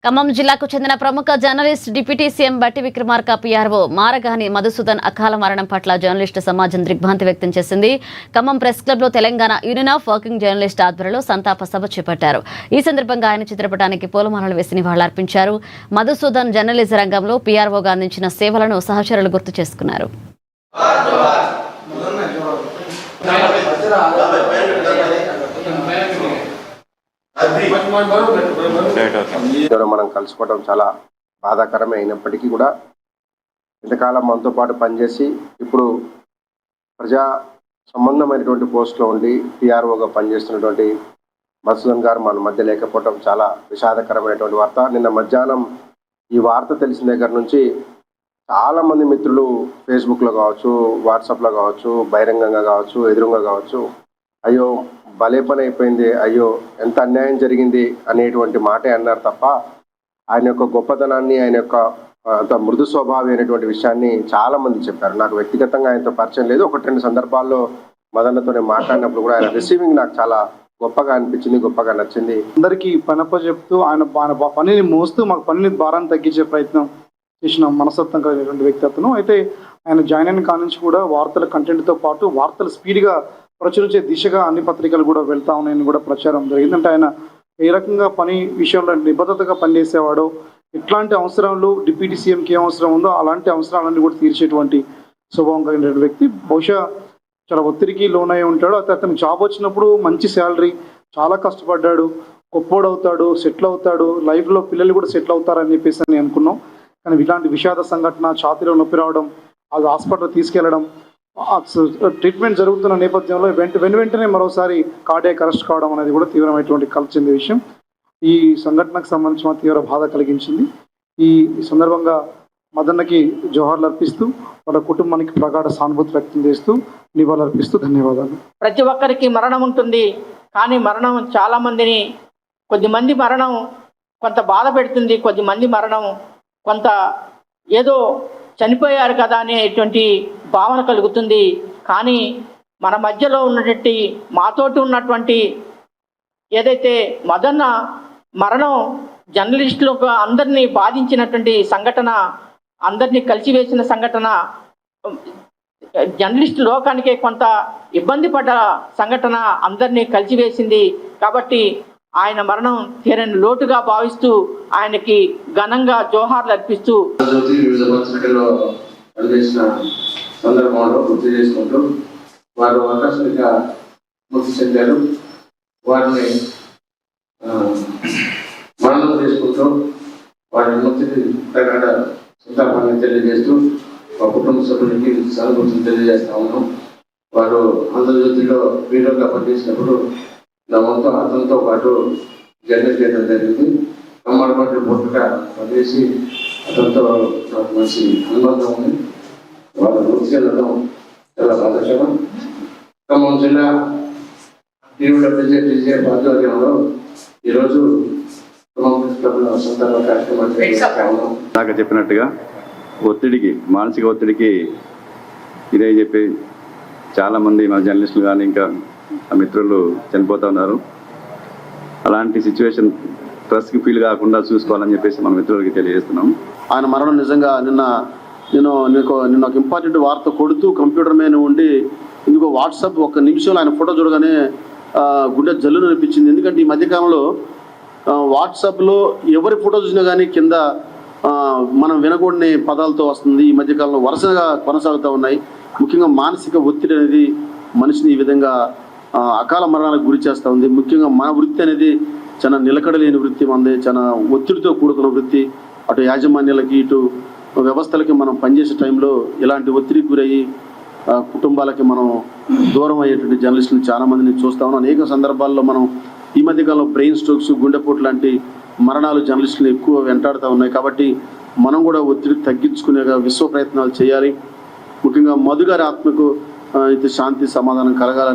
ఖమ్మం జిల్లాకు చెందిన ప్రముఖ జర్నలిస్ట్ డిప్యూటీ సీఎం బట్టి విక్రమార్క పీఆర్ఓ మారగాని మధుసూదన్ అకాల మరణం పట్ల జర్నలిస్టు సమాజం దిగ్భ్రాంతి వ్యక్తం చేసింది. ఖమ్మం ప్రెస్ క్లబ్ లో Telangana union of working journalist ఆధ్వర్యంలో సంతాప సభ చేపట్టారు. ఈ సందర్భంగా ఆయన చిత్రపటానికి పూలమాలలు వేసి నివాళులర్పించారు. మధుసూదన్ జర్నలిజం రంగంలో పీఆర్ఓగా అందించిన సేవలను సహచరులు గుర్తు చేసుకున్నారు. మనం కలుసుకోవడం చాలా బాధాకరమే అయినప్పటికీ కూడా ఇంతకాలం మనతో పాటు పనిచేసి ఇప్పుడు ప్రజా సంబంధమైనటువంటి పోస్టులో ఉండి పిఆర్ఓగా పనిచేస్తున్నటువంటి మధుసూదన్ గారు మన మధ్య లేకపోవడం చాలా విషాదకరమైనటువంటి వార్త. నిన్న మధ్యాహ్నం ఈ వార్త తెలిసిన దగ్గర నుంచి చాలామంది మిత్రులు ఫేస్బుక్లో కావచ్చు, వాట్సాప్లో కావచ్చు, బహిరంగంగా కావచ్చు, ఎదురుగా కావచ్చు, అయ్యో భలే పని అయిపోయింది, అయ్యో ఎంత అన్యాయం జరిగింది అనేటువంటి మాటే అన్నారు తప్ప ఆయన యొక్క గొప్పతనాన్ని, ఆయన యొక్క అంత మృదు స్వభావి అయినటువంటి విషయాన్ని చాలా మంది చెప్పారు. నాకు వ్యక్తిగతంగా ఆయనతో పరిచయం లేదు. ఒకటి రెండు సందర్భాల్లో మదన్నతోనే మాట్లాడినప్పుడు కూడా ఆయన రిసీవింగ్ నాకు చాలా గొప్పగా అనిపించింది, గొప్పగా నచ్చింది. అందరికీ పనప్ప చెప్తూ ఆయన పనిని మోస్తూ మాకు పనిని భారాన్ని తగ్గించే ప్రయత్నం చేసిన మనస్తత్వం కలిగినటువంటి వ్యక్తి అతను. అయితే ఆయన జాయిన్ అయిన కాడి నుంచి కూడా వార్తల కంటెంట్తో పాటు వార్తలు స్పీడ్గా ప్రచురించే దిశగా అన్ని పత్రికలు కూడా వెళ్తా ఉన్నాయని కూడా ప్రచారం జరిగింది. అంటే ఆయన ఏ రకంగా పని విషయంలో నిబద్ధతగా పనిచేసేవాడో, ఎట్లాంటి అవసరాలు డిప్యూటీ సీఎంకి ఏ అవసరం ఉందో అలాంటి అవసరాలన్నీ కూడా తీర్చేటువంటి స్వభావం కలిగిన వ్యక్తి. బహుశా చాలా ఒత్తిడికి లోనై ఉంటాడు. అయితే అతను జాబ్ వచ్చినప్పుడు మంచి శాలరీ, చాలా కష్టపడ్డాడు, గొప్పోడవుతాడు, సెటిల్ అవుతాడు, లైఫ్లో పిల్లలు కూడా సెటిల్ అవుతారని చెప్పేసి అని అనుకున్నాం. కానీ ఇలాంటి విషాద సంఘటన, ఛాతీలో నొప్పి రావడం, అది హాస్పిటల్ తీసుకెళ్లడం, ట్రీట్మెంట్ జరుగుతున్న నేపథ్యంలో వెంటనే మరోసారి కార్డియాక్ అరెస్ట్ కావడం అనేది కూడా తీవ్రమైనటువంటి కలత చెందే విషయం. ఈ సంఘటనకు సంబంధించిన తీవ్ర బాధ కలిగించింది. ఈ సందర్భంగా మదన్నకి జోహార్లు అర్పిస్తూ, వాళ్ళ కుటుంబానికి ప్రగాఢ సానుభూతి వ్యక్తం చేస్తూ నివాళులు అర్పిస్తూ ధన్యవాదాలు. ప్రతి ఒక్కరికి మరణం ఉంటుంది, కానీ మరణం చాలా మందిని, కొద్దిమంది మరణం కొంత బాధ పెడుతుంది, కొద్దిమంది మరణం కొంత ఏదో చనిపోయారు కదా అనేటువంటి భావన కలుగుతుంది. కానీ మన మధ్యలో ఉన్నటువంటి, మాతోటి ఉన్నటువంటి ఏదైతే మదన్న మరణం జర్నలిస్టులకు అందరినీ బాధించినటువంటి సంఘటన, అందరినీ కలిసివేసిన సంఘటన, జర్నలిస్టు లోకానికే కొంత ఇబ్బంది పడ్డ సంఘటన అందరినీ కలిసివేసింది. కాబట్టి ఆయన మరణం తీరని లోటుగా భావిస్తూ ఆయనకి ఘనంగా జోహార్లు అర్పిస్తూ వివిధ పత్రికల్లో పనిచేసిన సందర్భంలో గుర్తు చేసుకుంటూ వారు ఆకస్మిక మృతి చెందారు. వారిని మరణం చేసుకుంటూ వారి మృతికి ప్రగాఢ సంతాపాన్ని తెలియజేస్తూ మా కుటుంబ సభ్యులకి సానుభూతిని తెలియజేస్తా ఉన్నాం. వారు ఆంధ్రజ్యోతిలో వీడియోగా పనిచేసినప్పుడు నా మొత్తం అతనితో పాటు జర్నీ చేయడం జరిగింది. కమ్మడపట్టి పుట్టుగా పనిచేసి అతనితో నాకు మంచి అనుబంధం ఉంది. వాళ్ళ వృత్తి వెళ్ళడం చాలా బాధాకరం. ఖమ్మం జిల్లా టీడీపీ ఆధ్వర్యంలో ఈరోజు సంతాప కార్యక్రమాలు నాకు చెప్పినట్టుగా ఒత్తిడికి, మానసిక ఒత్తిడికి ఇదే చెప్పి చాలామంది మా జర్నలిస్టులు కానీ ఇంకా మిత్రులు చనిపోతూ ఉన్నారు. అలాంటి సిచ్యువేషన్ ప్రెస్కి ఫీల్ కాకుండా చూసుకోవాలని చెప్పేసి మన మిత్రులకి తెలియజేస్తున్నాం. ఆయన మరణం నిజంగా నిన్న ఒక ఇంపార్టెంట్ వార్త కొడుతూ కంప్యూటర్ మీద ఉండి ఇందుకో వాట్సాప్ ఒక్క నిమిషంలో ఆయన ఫోటో చూడగానే గుండె జల్లును అనిపించింది. ఎందుకంటే ఈ మధ్యకాలంలో వాట్సాప్లో ఎవరి ఫోటో చూసినా కానీ కింద మనం వినకూడని పదాలతో వస్తుంది. ఈ మధ్యకాలంలో వరుసగా కొనసాగుతూ ఉన్నాయి. ముఖ్యంగా మానసిక ఒత్తిడి అనేది మనిషిని ఈ విధంగా అకాల మరణాలకు గురి చేస్తూ ఉంది. ముఖ్యంగా మన వృత్తి అనేది చాలా నిలకడలేని వృత్తి, మనది చాలా ఒత్తిడితో కూడుకున్న వృత్తి. అటు యాజమాన్యాలకి, ఇటు వ్యవస్థలకి మనం పనిచేసే టైంలో ఇలాంటి ఒత్తిడికి గురయ్యి కుటుంబాలకి మనం దూరం అయ్యేటువంటి జర్నలిస్టులు చాలామందిని చూస్తూ ఉన్నాం. అనేక సందర్భాల్లో మనం ఈ మధ్యకాలంలో బ్రెయిన్ స్ట్రోక్స్, గుండెపోటు లాంటి మరణాలు జర్నలిస్టులు ఎక్కువ వెంటాడుతూ ఉన్నాయి. కాబట్టి మనం కూడా ఒత్తిడి తగ్గించుకునే విశ్వ ప్రయత్నాలు చేయాలి. ముఖ్యంగా మధు గారి ఆత్మకు శాంతి సమాధానం కలగాలని